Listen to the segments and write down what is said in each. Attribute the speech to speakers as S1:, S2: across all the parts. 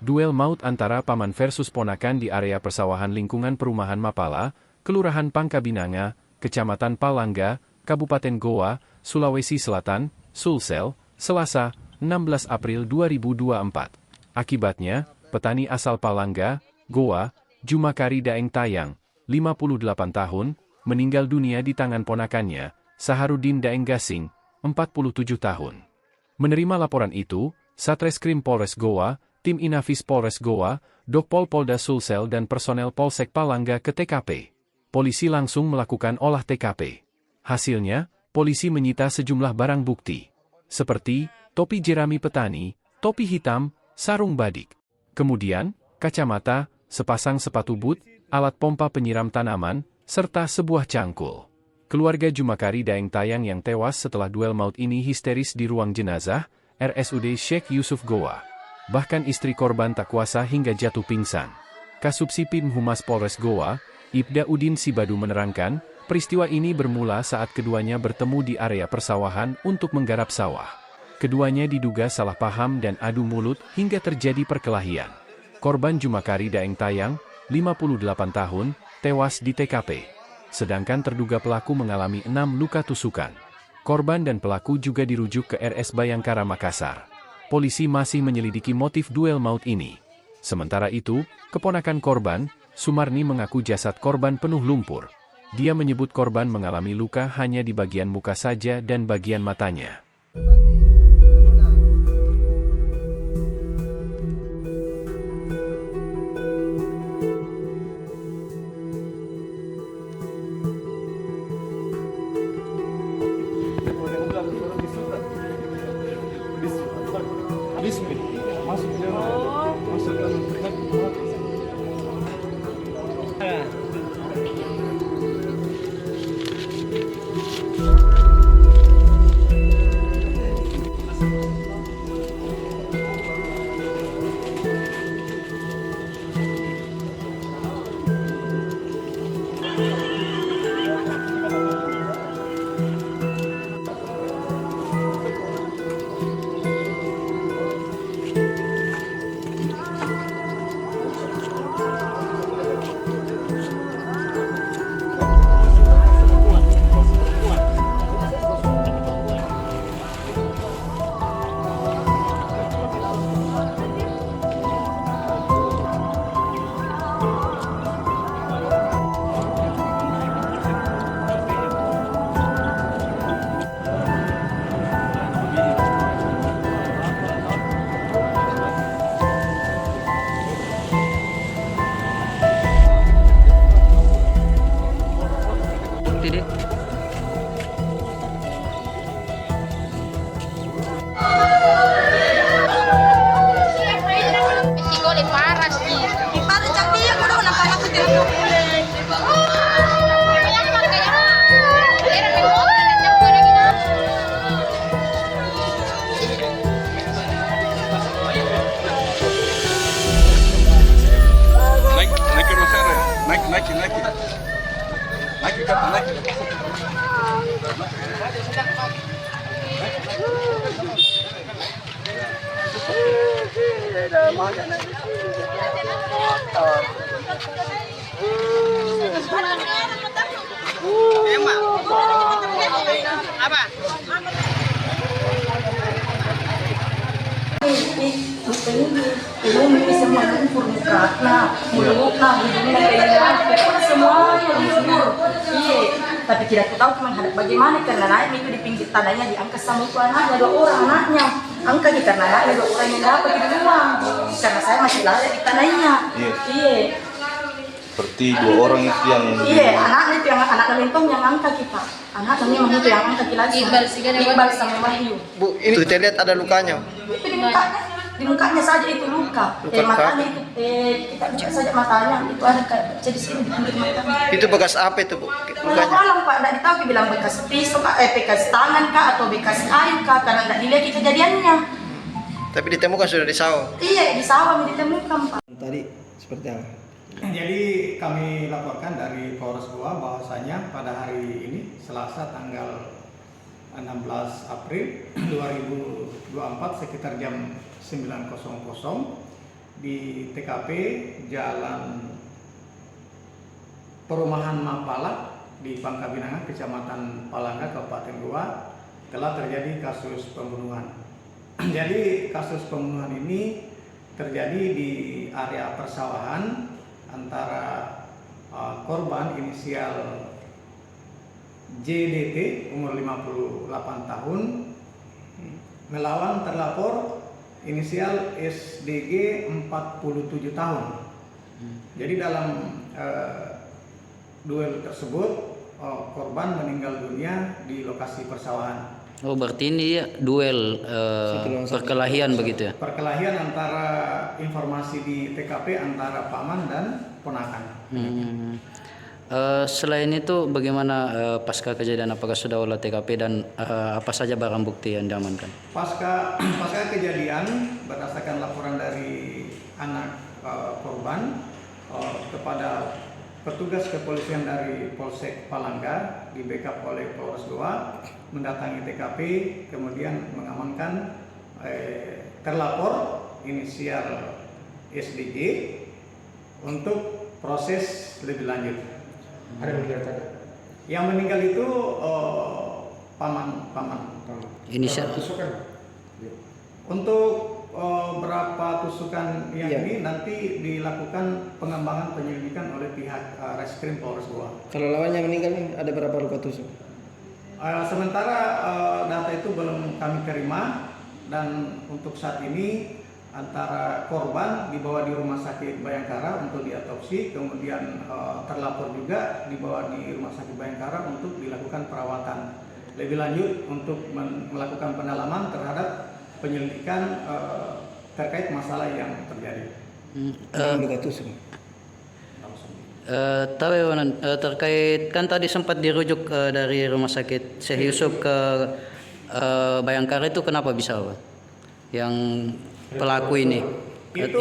S1: Duel maut antara paman versus ponakan di area persawahan lingkungan perumahan Mapala, Kelurahan Pangkabinanga, Kecamatan Palangga, Kabupaten Goa, Sulawesi Selatan, Sulsel, Selasa, 16 April 2024. Akibatnya, petani asal Palangga, Goa, Jumakari Daeng Tayang, 58 tahun, meninggal dunia di tangan ponakannya, Saharudin Daeng Gasing, 47 tahun. Menerima laporan itu, Satreskrim Polres Goa, Tim Inafis Polres Goa, Dokpol Polda Sulsel dan personel Polsek Palangga ke TKP. Polisi langsung melakukan olah TKP. Hasilnya, polisi menyita sejumlah barang bukti, seperti topi jerami petani, topi hitam, sarung badik. Kemudian, kacamata, sepasang sepatu boot, alat pompa penyiram tanaman, serta sebuah cangkul. Keluarga Jumakari Daeng Tayang yang tewas setelah duel maut ini histeris di ruang jenazah, RSUD Sheikh Yusuf Goa. Bahkan istri korban tak kuasa hingga jatuh pingsan. Kasubsipim Humas Polres Goa, Ibda Udin Sibadu menerangkan, peristiwa ini bermula saat keduanya bertemu di area persawahan untuk menggarap sawah. Keduanya diduga salah paham dan adu mulut hingga terjadi perkelahian. Korban Jumakari Daeng Tayang, 58 tahun, tewas di TKP. Sedangkan terduga pelaku mengalami 6 luka tusukan. Korban dan pelaku juga dirujuk ke RS Bayangkara Makassar. Polisi masih menyelidiki motif duel maut ini. Sementara itu, keponakan korban, Sumarni mengaku jasad korban penuh lumpur. Dia menyebut korban mengalami luka hanya di bagian muka saja dan bagian matanya.
S2: Tapi tidak tahu menghadap bagaimana karena naik itu di pinggir tanahnya diangkat sama itu anaknya 2 orang anaknya angkat di karena anaknya 2 orang yang dapat di rumah karena saya masih lalai di tanahnya. Iya.
S3: Seperti 2 orang itu yang
S2: anaknya itu yang anak lentong yang angkat kita anaknya memang itu yang angkat lagi Iqbal sama Wahyu.
S4: Bu, ini kita lihat ada lukanya.
S2: Itu di mukanya saja itu luka. Matanya itu kita cek saja matanya itu ada kayak jadi sini di pinggir matanya.
S4: Itu bekas apa itu, Bu? Lukanya?
S2: Malam Pak, tidak tahu bilang bekas pisau kah, bekas tangan kah atau bekas kayu kah karena tidak dilihat kejadiannya.
S4: Tapi ditemukan sudah di sawah.
S2: Iya, di sawah ditemukan Pak.
S4: Tadi seperti apa?
S5: Jadi kami laporkan dari Polres Goa bahwasanya pada hari ini Selasa tanggal 16 April 2024 sekitar jam 9.00 di TKP Jalan Perumahan Mapala di Pangkabinangan, Kecamatan Palangga, Kabupaten Goa, telah terjadi kasus pembunuhan. Jadi kasus pembunuhan ini terjadi di area persawahan antara korban inisial JDT umur 58 tahun melawan terlapor inisial SDG 47 tahun. Jadi dalam duel tersebut korban meninggal dunia di lokasi persawahan.
S6: Oh, berarti ini duel perkelahian begitu ya?
S5: Perkelahian antara informasi di TKP antara paman dan ponakan.
S6: Selain itu bagaimana pasca kejadian, apakah sudah olah TKP dan apa saja barang bukti yang diamankan?
S5: Pasca kejadian, berdasarkan laporan dari anak korban kepada petugas kepolisian dari Polsek Palangga di backup oleh Polres Goa mendatangi TKP, kemudian mengamankan terlapor inisial SDG untuk proses lebih lanjut.
S4: Ada meninggal tadi.
S5: Yang meninggal itu paman.
S6: Inisial
S5: Untuk berapa tusukan yang ini nanti dilakukan pengembangan penyelidikan oleh pihak Reskrim Polres Goa.
S4: Kalau lawannya meninggal nih, ada berapa luka tusuk?
S5: Sementara data itu belum kami terima, dan untuk saat ini antara korban dibawa di Rumah Sakit Bayangkara untuk diotopsi, kemudian terlapor juga dibawa di Rumah Sakit Bayangkara untuk dilakukan perawatan lebih lanjut untuk melakukan pendalaman terhadap penyelidikan terkait masalah yang terjadi.
S4: Luka tusuk.
S6: Terkait kan tadi sempat dirujuk dari Rumah Sakit Syekh Yusuf ke Bayangkara, itu kenapa bisa Pak? Yang pelaku ini
S5: Itu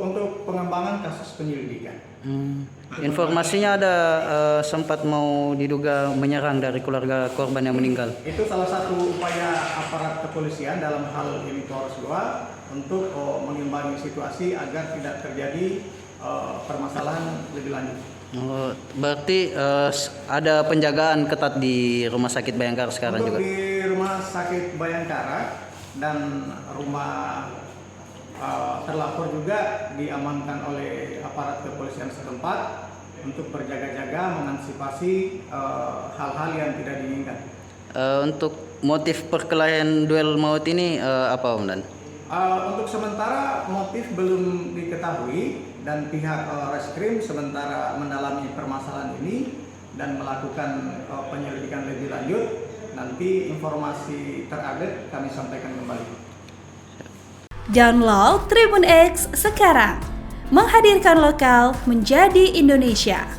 S5: untuk pengembangan kasus penyelidikan.
S6: Informasinya ada sempat mau diduga menyerang dari keluarga korban yang meninggal.
S5: Itu salah satu upaya aparat kepolisian dalam hal ini Polres Goa untuk mengimbangi situasi agar tidak terjadi permasalahan lebih lanjut.
S6: Berarti ada penjagaan ketat di Rumah Sakit Bayangkara sekarang
S5: Untuk
S6: juga?
S5: di Rumah Sakit Bayangkara dan rumah terlapor juga diamankan oleh aparat kepolisian setempat untuk berjaga-jaga mengantisipasi hal-hal yang tidak diinginkan.
S6: Untuk motif perkelahian duel maut ini apa Om Dan?
S5: Untuk sementara motif belum diketahui dan pihak Reskrim sementara mendalami permasalahan ini dan melakukan penyelidikan lebih lanjut. Nanti informasi terupdate kami sampaikan kembali.
S7: Download Tribun X sekarang, menghadirkan lokal menjadi Indonesia.